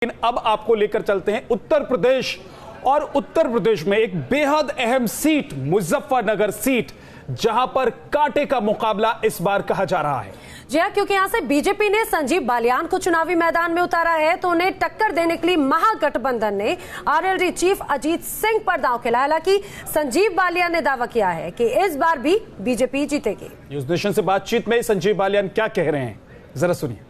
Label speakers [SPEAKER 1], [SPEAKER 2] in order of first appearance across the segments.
[SPEAKER 1] लेकिन अब आपको लेकर चलते हैं उत्तर प्रदेश, और उत्तर प्रदेश में एक बेहद अहम सीट मुजफ्फरनगर सीट, जहां पर कांटे का मुकाबला इस बार कहा जा रहा है।
[SPEAKER 2] जी हाँ, क्योंकि यहां से बीजेपी ने संजीव बालियान को चुनावी मैदान में उतारा है, तो उन्हें टक्कर देने के लिए महागठबंधन ने आरएलडी चीफ अजीत सिंह पर दांव खेला। हालांकि संजीव बालियान ने दावा किया है कि इस बार भी बीजेपी जीतेगी।
[SPEAKER 1] न्यूज नेशन से बातचीत में संजीव बालियान क्या कह रहे हैं, जरा सुनिए।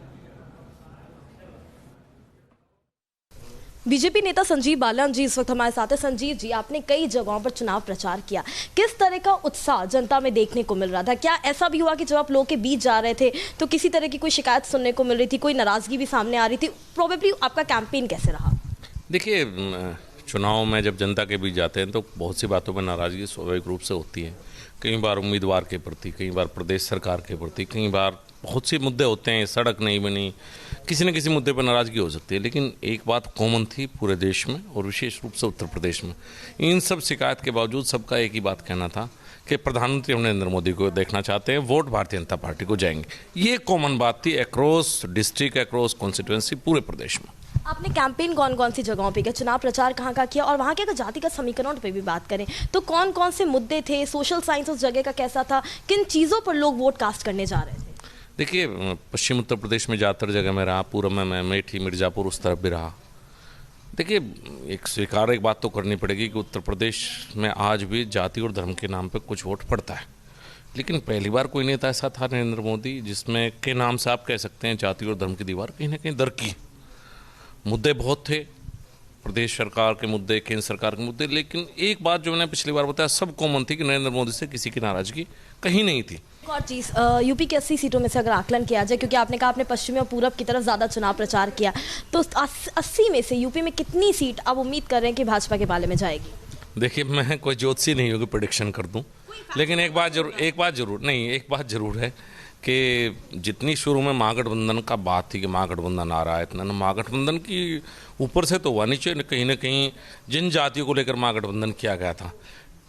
[SPEAKER 3] बीजेपी नेता संजीव बालियान जी इस वक्त हमारे साथ है। संजीव जी, आपने कई जगहों पर चुनाव प्रचार किया, किस तरह का उत्साह जनता में देखने को मिल रहा था? क्या ऐसा भी हुआ कि जब आप लोगों के बीच जा रहे थे तो किसी तरह की कोई शिकायत सुनने को मिल रही थी, कोई नाराजगी भी सामने आ रही थी? प्रोबेबली आपका कैंपेन कैसे रहा?
[SPEAKER 4] देखिए, चुनाव में जब जनता के बीच जाते हैं तो बहुत सी बातों पर नाराजगी स्वाभाविक रूप से होती है। कई बार उम्मीदवार के प्रति, कई बार प्रदेश सरकार के प्रति, कई बार बहुत से मुद्दे होते हैं, सड़क नहीं बनी, किसी न किसी मुद्दे पर नाराजगी हो सकती है। लेकिन एक बात कॉमन थी पूरे देश में और विशेष रूप से उत्तर प्रदेश में। इन सब शिकायत के बावजूद सबका एक ही बात कहना था कि प्रधानमंत्री हम नरेंद्र मोदी को देखना चाहते हैं, वोट भारतीय जनता पार्टी को जाएंगे। ये कॉमन बात थी अक्रॉस डिस्ट्रिक्ट, अक्रॉस कॉन्स्टिट्यूंसी, पूरे प्रदेश में।
[SPEAKER 3] आपने कैंपेन कौन कौन सी जगहों पे किया, चुनाव प्रचार कहाँ का किया, और वहाँ के अगर जातिगत समीकरणों पे भी बात करें तो कौन कौन से मुद्दे थे? सोशल साइंस उस जगह का कैसा था? किन चीज़ों पर लोग वोट कास्ट करने जा रहे थे?
[SPEAKER 4] देखिए, पश्चिम उत्तर प्रदेश में ज़्यादातर जगह में रहा, पूर्व में मैं मेठी, मिर्ज़ापुर उस तरफ भी रहा। देखिए, एक स्वीकार एक बात तो करनी पड़ेगी कि उत्तर प्रदेश में आज भी जाति और धर्म के नाम पे कुछ वोट पड़ता है। लेकिन पहली बार कोई नेता ऐसा था नरेंद्र मोदी जिसमें के नाम से आप कह सकते हैं जाति और धर्म की दीवार कहीं ना कहीं दरकी। मुद्दे बहुत थे, प्रदेश सरकार के मुद्दे, केंद्र सरकार के मुद्दे, लेकिन एक बात जो मैंने पिछली बार बताया सब कॉमन थी कि नरेंद्र मोदी से किसी की नाराजगी कहीं नहीं थी।
[SPEAKER 3] एक और चीज़, यूपी के 80 सीटों में से अगर आकलन किया जाए, क्योंकि आपने कहा आपने पश्चिमी और पूरब की तरफ ज़्यादा चुनाव प्रचार किया, तो 80 में से यूपी में कितनी सीट आप उम्मीद कर रहे हैं कि भाजपा के बाले में जाएगी?
[SPEAKER 4] देखिए, मैं कोई ज्योतिषी नहीं होगी प्रेडिक्शन कर दूं, लेकिन एक बात जरूर है कि जितनी शुरू में महागठबंधन का बात थी कि महागठबंधन आ रहा है, इतना महागठबंधन की ऊपर से तो हुआ, नीचे कहीं ना कहीं जिन जातियों को लेकर महागठबंधन किया गया था,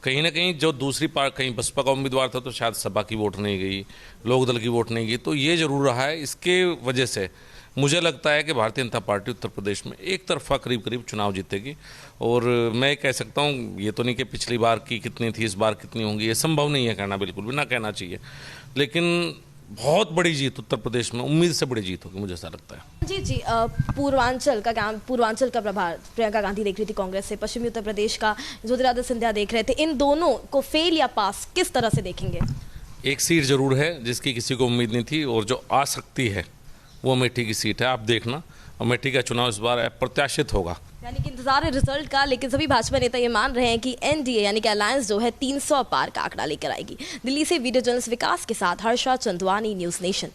[SPEAKER 4] कहीं ना कहीं जो दूसरी पार्टी, कहीं बसपा का उम्मीदवार था तो शायद सपा की वोट नहीं गई, लोकदल की वोट नहीं गई, तो ये जरूर रहा है। इसके वजह से मुझे लगता है कि भारतीय जनता पार्टी उत्तर प्रदेश में एक तरफा करीब करीब चुनाव जीतेगी। और मैं कह सकता हूँ, ये तो नहीं कि पिछली बार की कितनी थी, इस बार कितनी होंगी, ये संभव नहीं है कहना, बिल्कुल भी ना कहना चाहिए, लेकिन बहुत बड़ी जीत उत्तर प्रदेश में, उम्मीद से बड़ी जीत होगी, मुझे ऐसा लगता है।
[SPEAKER 3] जी, पूर्वांचल का प्रभार प्रियंका गांधी देख रही थी कांग्रेस से, पश्चिमी उत्तर प्रदेश का ज्योतिरादित्य सिंधिया देख रहे थे, इन दोनों को फेल या पास किस तरह से देखेंगे?
[SPEAKER 4] एक सीट जरूर है जिसकी किसी को उम्मीद नहीं थी और जो आ सकती है वो अमेठी की सीट है, आप देखना अमेठी का चुनाव इस बार अप्रत्याशित होगा।
[SPEAKER 3] यानी कि इंतजार है रिजल्ट का, लेकिन सभी भाजपा नेता ये मान रहे हैं कि एनडीए यानी कि अलायंस जो है 300 पार का आंकड़ा लेकर आएगी। दिल्ली से वीडियो जर्नलिस्ट विकास के साथ हर्षा चंदवानी, न्यूज़ नेशन।